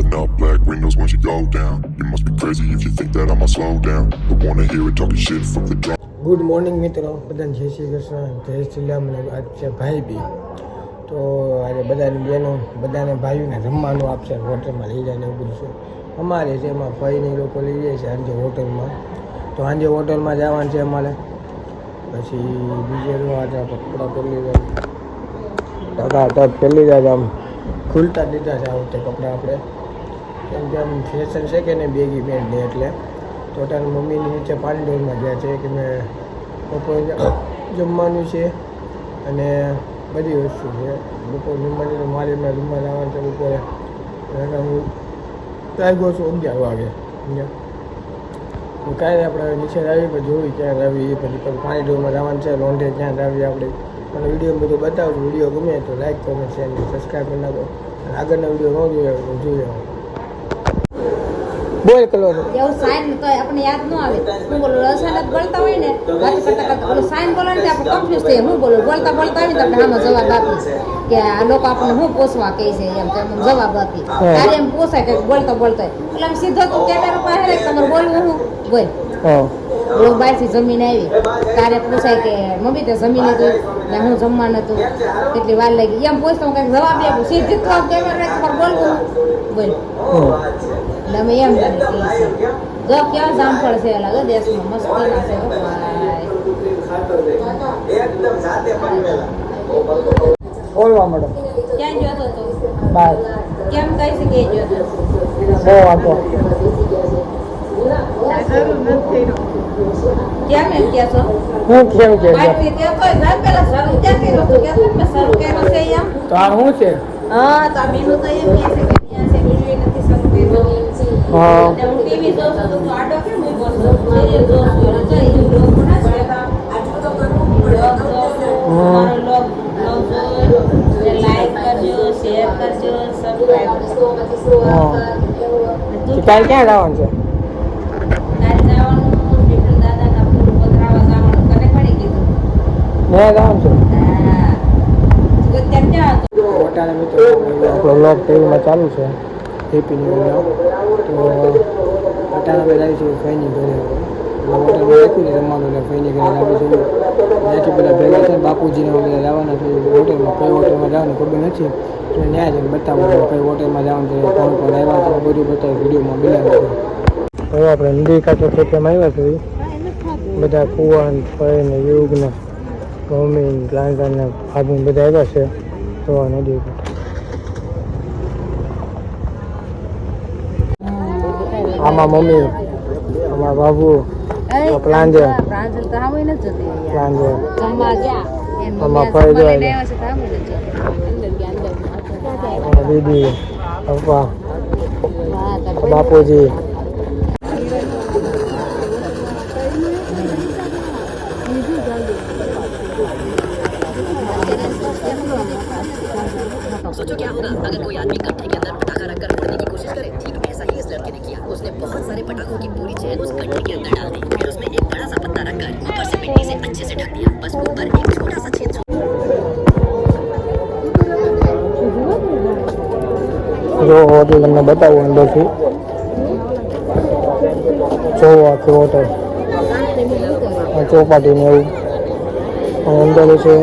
Pulling up black windows once you go down. You must be crazy if you think that I'ma slow down. But wanna hear it talking shit from the drum. Good morning મિત્રો, બધાને જય શ્રી કૃષ્ણ, જય શ્રી રામ. અને આજ છે ભાઈ બી. તો આજે બધાની બહેનો બધાને ભાઈઓને જમવાનું આપશે, હોટલમાં લઈ જાય ને એવું બધું છે. અમારે છે એમાં ભાઈને લોકો લઈ જાય છે સાંજે હોટલમાં. તો સાંજે હોટલમાં જવાનું છે અમારે. પછી બીજે આજે કપડાં પહેરી જાય, ટકા પહેરી જાય. આમ ખુલતા દીધા છે આ વખતે કપડાં આપણે, કેમ કે આમ ફેશન છે કે નહીં બેગી પેન્ટ ને, એટલે તો તારી મમ્મીની નીચે પાંડોરમાં ગયા છે કે મેં બપોરે જમવાનું છે અને બધી વસ્તુ છે. બપોર જમવાની મારે એમના રૂમમાં જવાનું છે બપોરે. હું લાગ્યો છું 11 વાગે. તો કાંઈ આપણે નીચે આવી પછી જોઈ ક્યાં આવી, પછી પાણી ઢોરમાં જવાનું છે, લોંઢે ક્યાં આવી આપણે. અને વિડીયો બધું બતાવું. વિડીયો ગમે તો લાઈક કોમેન્ટ શેર અને સબસ્ક્રાઈબ કરી નાખો. અને આગળના વિડીયો ન જોઈએ તો જોઈએ. બોલ કલો એવું સાઈન તો આપણે યાદ ન આવે. હું બોલું રસાયણ બોલતા હોય ને વાત કરતા કરતા ઓલું સાઈન બોલવાનું આપણે કન્ફ્યુઝ થઈએ. હું બોલું બોલતા બોલતા આવી તો આપણે આમાં જવાબ આપી કે આ લોકો આપણને શું પોસવા કહે છે, એમ તો જવાબ આપી ત્યારે એમ પોસાય કે બોલતા બોલતા એટલે આમ સીધો તું કેમેરા પાસે તમારે બોલવું હું બોલ. હું બહારથી જમીને આવી તારે પૂછાય કે મમ્મી તે જમી લીધું ને હું જમવા નતું કેટલી વાર લાગી, એમ પૂછતો હું કંઈક જવાબ આપું. સીધી તો કેમેરા તમારે બોલવું બોલ. એટલે અમે એમ કરીએ જો ક્યાં જામફળ છે અલગ દેશમાં મસ્તીના છે. બોલવા મળો ક્યાં જોતો હતો બાય કેમ કઈ છે કે જોતો બહુ વાંધો કેમ એમ કે છો હું કેમ કે બાકી તે કોઈ ના પેલા શરૂ ક્યાં કર્યો તો કે તમે શરૂ કર્યો છે એમ. તો આ શું છે? હા તો બીનું તો એમ કે છે કે ત્યાં છે બીજું નથી શરૂ કર્યો. હા હું ટીવી જોઉં છું તો આડો કેમ હું બોલતો સિરિયલ જોઉં છું એટલે જઈ લોક ના છે આટલું તો કરવું પડે. મારો લોક લાઈક કરજો, શેર કરજો, સબસ્ક્રાઇબ કરજો. કાલ ક્યાં જવાનું છે? તારે જવાનું વિપુલ દાદાના ફૂલ પધરાવા જવાનું તને પડી કીધું. મેં જવાનું છે. હા તું અત્યારે ક્યાં હતો? મોટાના મિત્રો આપણો વ્લોગ ટીવીમાં ચાલુ છે. Happy new year. તો મોટાના બધા છે ફઈની ઘરે હોટલમાં રાખ્યું ને જમવાનું, એટલે ફઈની ઘરે લાવી છે. ત્યાંથી બધા ભેગા થઈને બાપુજીને બધા જવાના છે હોટલમાં. કઈ હોટલમાં જવાનું ખબર નથી, તો ત્યાં જઈને બતાવવાનું કઈ હોટલમાં જવાનું છે, કોણ કોણ આવ્યા છે, બધું બતાવ્યું વિડીયોમાં બનાવ્યું છે. હવે આપણે નદી કાંઠે ખેતરમાં આવ્યા છીએ. બધા કુવાન ફઈ ને યુગ ને મમ્મી લાંજા ને ભાભુ બધા આવ્યા છે તો નદી કાંઠે. આમાં મમ્મી, આમાં બાબુ, પ્લાન્જે આમાં ફઈ જોઈ, દીદી, પપ્પા, બાપુજી. सोचो क्या होगा अगर कोई आदमी कंधे के अंदर पटाखा रखकर उड़ने की कोशिश करे। ठीक ऐसा ही इस लड़के ने किया। उसने बहुत सारे पटाखों की पूरी चेन उस कंधे के अंदर डाल दी। फिर उसने एक बड़ा सा पत्ता रखकर ऊपर से मिट्टी से अच्छे से ढक दिया। बस ऊपर एक छोटा सा छेद જો હોટલ તમને બતાવું અંદરથી. જો આખી હોટલ ચોપાટી ને એવું અંદર છે,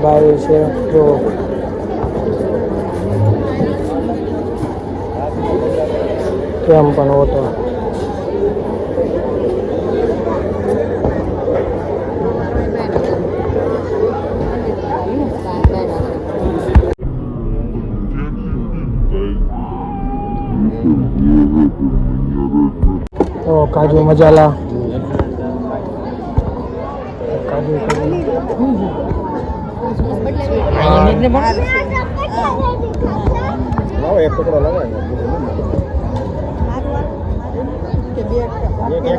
બહાર છે. જો કેમ પણ હોટલ તો કાજુ મસાલા કાજુ લાવો એક ટુકડો લાવો એક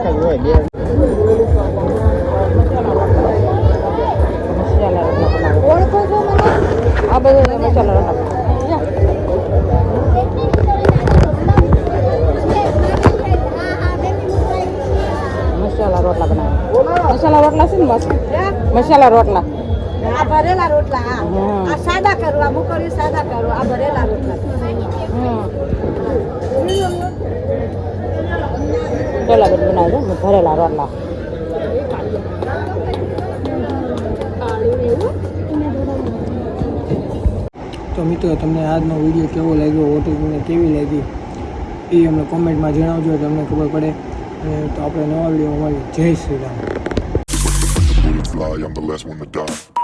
જ હોય બે આ બધું મસાલા રોટલા બનાવ્યા. મસાલા રોટલા છે ને બસ મસાલા રોટલા. આ ભરેલા રોટલા આ સાદા કરવા મુકરી સાદા કરવા આ ભરેલા રોટલા પહેલાં બેન બનાવી દઉં ભરેલા રોટલા. તો મિત્રો તમને આજનો વિડીયો કેવો લાગ્યો, હોટલ તમને કેવી લાગી એ અમને કોમેન્ટમાં જણાવજો, તમને ખબર પડે. અને તો આપણે નવા વિડીયોમાં મળીએ. જય Shri Ram. Bullets fly, I'm the last one to die.